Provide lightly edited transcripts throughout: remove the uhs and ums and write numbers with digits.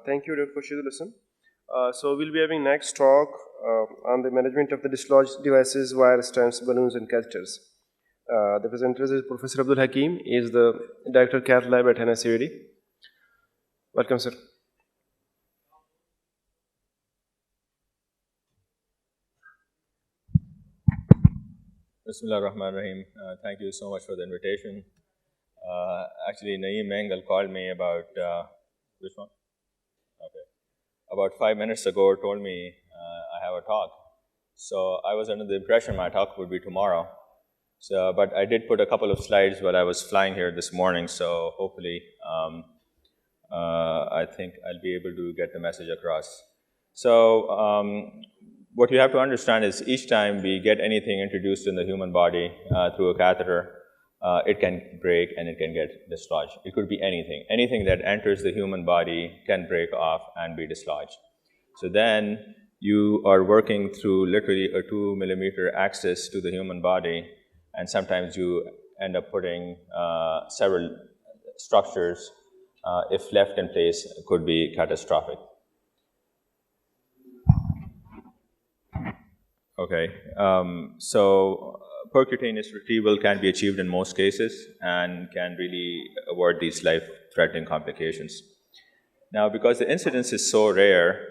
Thank you, Dr. Shidulasam. So we'll be having next talk on the management of the dislodged devices, wire stents, balloons, and catheters. The presenter is Professor Abdul Hakim. He is the Director Cath Lab at NSCAD. Welcome, sir. Bismillah ar-Rahman ar-Rahim. Thank you so much for the invitation. Actually, Naeem Mangal called me about, which one? Okay. About 5 minutes ago, told me I have a talk. So I was under the impression my talk would be tomorrow. So, but I did put a couple of slides while I was flying here this morning, so hopefully I think I'll be able to get the message across. So what you have to understand is each time we get anything introduced in the human body through a catheter, it can break and it can get dislodged. It could be anything. Anything that enters the human body can break off and be dislodged. So then you are working through literally a 2 millimeter axis to the human body, and sometimes you end up putting several structures, if left in place, could be catastrophic. Okay, so percutaneous retrieval can be achieved in most cases and can really avoid these life-threatening complications. Now, because the incidence is so rare,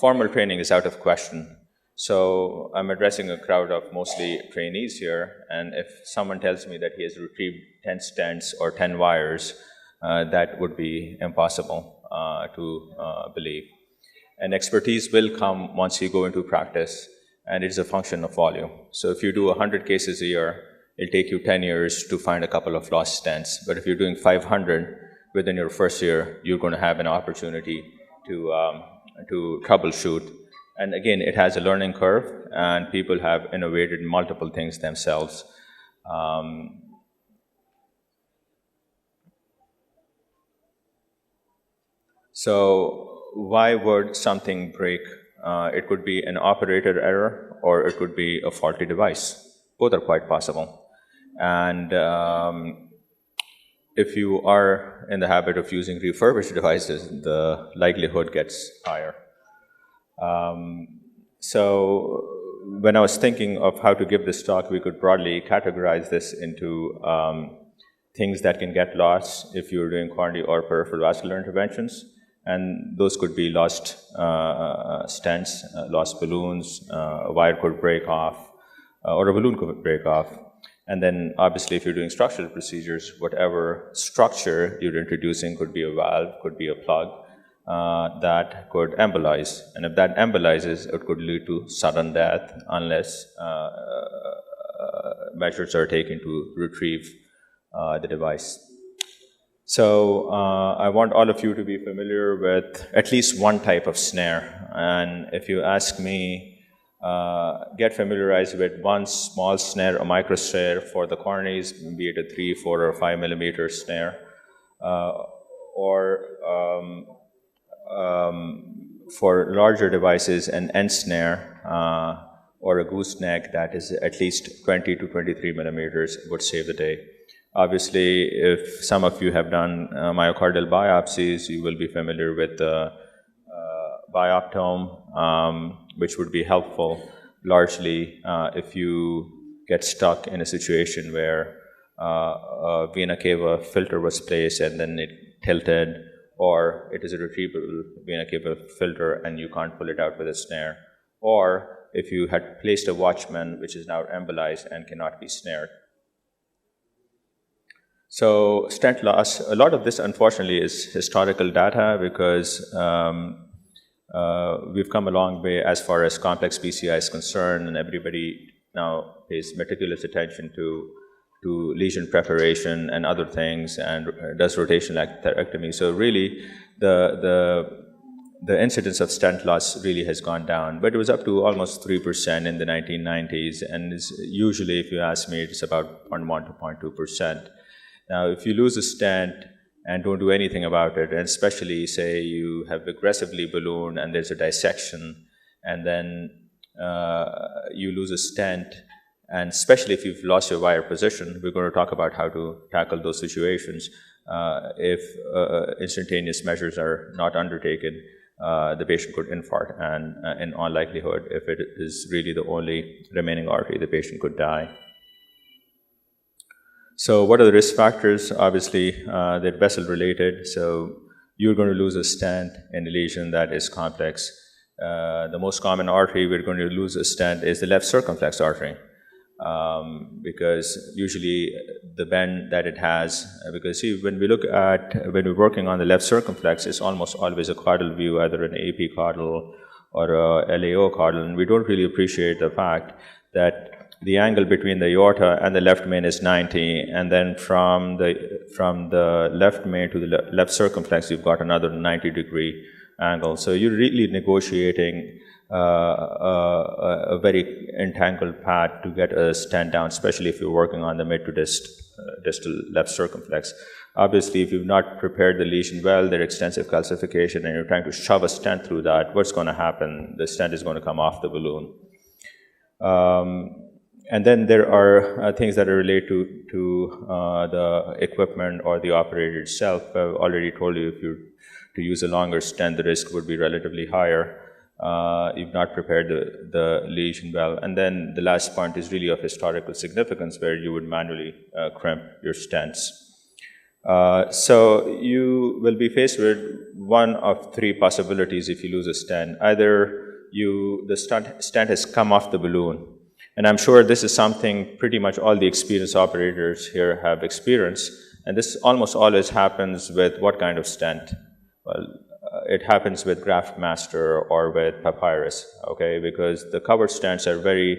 formal training is out of question. So I'm addressing a crowd of mostly trainees here, and if someone tells me that he has retrieved 10 stents or 10 wires, that would be impossible to believe. And expertise will come once you go into practice, and it's a function of volume. So if you do 100 cases a year, it'll take you 10 years to find a couple of lost stents. But if you're doing 500 within your first year, you're going to have an opportunity to troubleshoot. And again, it has a learning curve, and people have innovated multiple things themselves. So why would something break? It could be an operator error, or it could be a faulty device. Both are quite possible. And if you are in the habit of using refurbished devices, the likelihood gets higher. So when I was thinking of how to give this talk, we could broadly categorize this into things that can get lost if you're doing coronary or peripheral vascular interventions. And those could be lost stents, lost balloons, a wire could break off, or a balloon could break off. And then obviously if you're doing structural procedures, whatever structure you're introducing could be a valve, could be a plug, that could embolize. And if that embolizes, it could lead to sudden death unless measures are taken to retrieve the device. So I want all of you to be familiar with at least one type of snare. And if you ask me, get familiarized with one small snare, a micro snare for the coronaries, be it a 3, 4, or 5 millimeter snare, or for larger devices, an end snare or a gooseneck that is at least 20 to 23 millimeters would save the day. Obviously, if some of you have done myocardial biopsies, you will be familiar with the bioptome, which would be helpful largely if you get stuck in a situation where a vena cava filter was placed and then it tilted, or it is a retrievable vena cava filter and you can't pull it out with a snare, or if you had placed a watchman which is now embolized and cannot be snared. So stent loss, a lot of this unfortunately is historical data because we've come a long way as far as complex PCI is concerned, and everybody now pays meticulous attention to lesion preparation and other things, and does rotational atherectomy. So really the incidence of stent loss really has gone down, but it was up to almost 3% in the 1990s, and usually, if you ask me, it's about 0.1 to 0.2%. Now, if you lose a stent and don't do anything about it, and especially say you have aggressively ballooned and there's a dissection, and then you lose a stent, and especially if you've lost your wire position, we're going to talk about how to tackle those situations. if instantaneous measures are not undertaken, the patient could infarct, and in all likelihood, if it is really the only remaining artery, the patient could die. So what are the risk factors? Obviously, they're vessel related. So you're going to lose a stent in a lesion that is complex. The most common artery we're going to lose a stent is the left circumflex artery, because usually the bend that it has, because see, when we're working on the left circumflex, it's almost always a caudal view, either an AP caudal or a LAO caudal, and we don't really appreciate the fact that the angle between the aorta and the left main is 90, and then from the left main to the left circumflex, you've got another 90-degree angle. So you're really negotiating a very entangled path to get a stent down, especially if you're working on the mid to distal left circumflex. Obviously, if you've not prepared the lesion well, there's extensive calcification, and you're trying to shove a stent through that, what's going to happen? The stent is going to come off the balloon. And then there are things that are related to the equipment or the operator itself. I've already told you, if you to use a longer stent, the risk would be relatively higher. You've not prepared the lesion well. And then the last point is really of historical significance, where you would manually crimp your stents. So you will be faced with one of three possibilities if you lose a stent. Either the stent has come off the balloon, and I'm sure this is something pretty much all the experienced operators here have experienced, and this almost always happens with what kind of stent? Well, it happens with graft master or with papyrus, okay, because the covered stents are very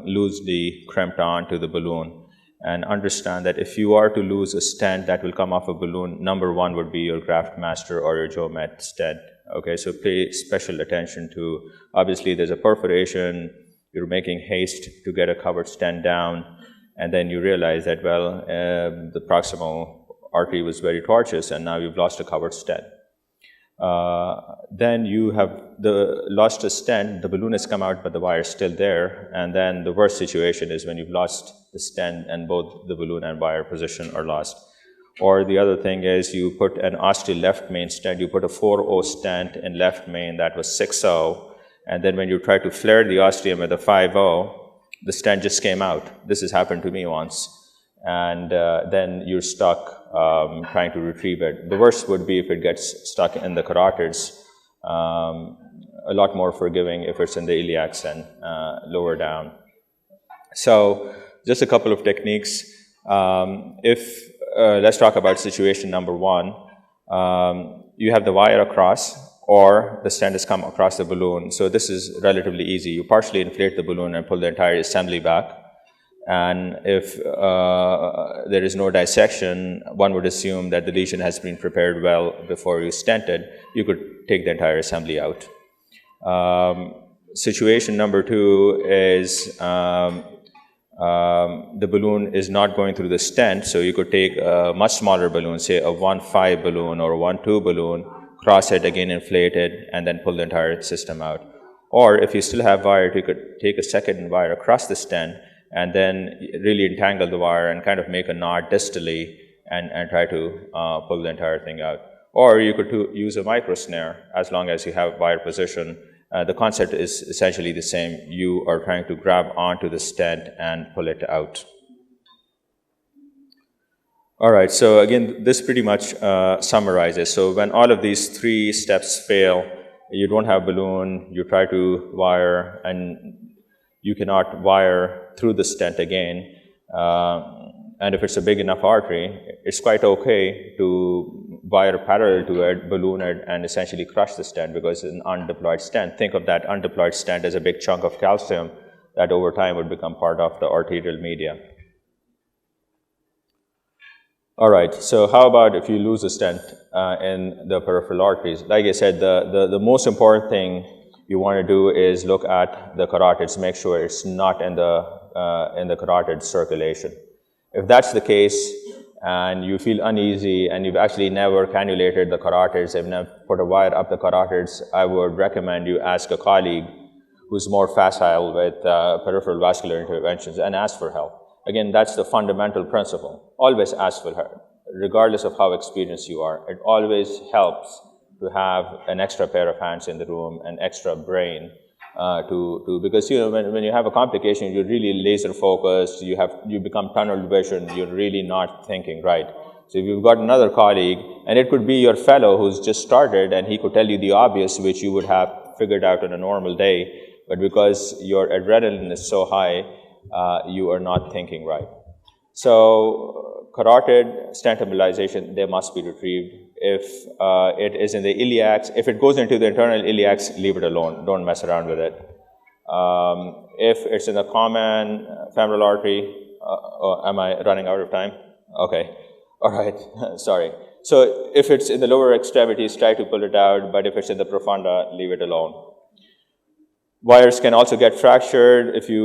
loosely crimped onto the balloon. And understand that if you are to lose a stent that will come off a balloon, number one would be your graft master or your Jomet stent. Okay, so pay special attention to, obviously there's a perforation, you're making haste to get a covered stent down, and then you realize that, well, the proximal artery was very tortuous, and now you've lost a covered stent. Then you have lost a stent, the balloon has come out, but the wire is still there, and then the worst situation is when you've lost the stent and both the balloon and wire position are lost. Or the other thing is you put an osteo left main stent, you put a 4-0 stent in left main that was 6-0, and then when you try to flare the ostium with a 5-0, the stent just came out. This has happened to me once. And then you're stuck trying to retrieve it. The worst would be if it gets stuck in the carotids. A lot more forgiving if it's in the iliacs and lower down. So just a couple of techniques. Let's talk about situation number one. You have the wire across, or the stent has come across the balloon. So this is relatively easy. You partially inflate the balloon and pull the entire assembly back. And if there is no dissection, one would assume that the lesion has been prepared well before you stented. You could take the entire assembly out. Situation number two is the balloon is not going through the stent, so you could take a much smaller balloon, say a 1.5 balloon or a 1.2 balloon, cross it, again inflate it, and then pull the entire system out. Or if you still have wire, you could take a second wire across the stent and then really entangle the wire and kind of make a knot distally and try to pull the entire thing out. Or you could use a micro snare as long as you have wire position. The concept is essentially the same. You are trying to grab onto the stent and pull it out. All right, so again, this pretty much summarizes. So when all of these three steps fail, you don't have balloon, you try to wire, and you cannot wire through the stent again. And if it's a big enough artery, it's quite okay to wire parallel to it, balloon it, and essentially crush the stent because it's an undeployed stent. Think of that undeployed stent as a big chunk of calcium that over time would become part of the arterial media. All right, so how about if you lose a stent in the peripheral arteries? Like I said, the most important thing you want to do is look at the carotids, make sure it's not in the carotid circulation. If that's the case and you feel uneasy and you've actually never cannulated the carotids, have never put a wire up the carotids, I would recommend you ask a colleague who's more facile with peripheral vascular interventions and ask for help. Again, that's the fundamental principle. Always ask for help. regardless of how experienced you are. It always helps to have an extra pair of hands in the room, an extra brain, because when you have a complication, you're really laser focused, you become tunnel vision, you're really not thinking right. So if you've got another colleague, and it could be your fellow who's just started, and he could tell you the obvious, which you would have figured out on a normal day, but because your adrenaline is so high, you are not thinking right. So carotid stent embolization, they must be retrieved. If it is in the iliacs, if it goes into the internal iliacs, leave it alone. Don't mess around with it. If it's in the common femoral artery, am I running out of time? Okay. All right. Sorry. So if it's in the lower extremities, try to pull it out. But if it's in the profunda, leave it alone. Wires can also get fractured if you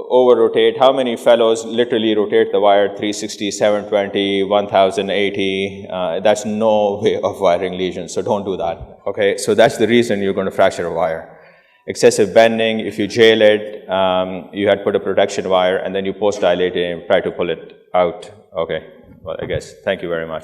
over-rotate. How many fellows literally rotate the wire 360, 720, 1080? That's no way of wiring lesions, so don't do that. Okay, so that's the reason you're going to fracture a wire. Excessive bending, if you jail it, you had put a protection wire and then you post-dilate it and try to pull it out. Okay, well, I guess. Thank you very much.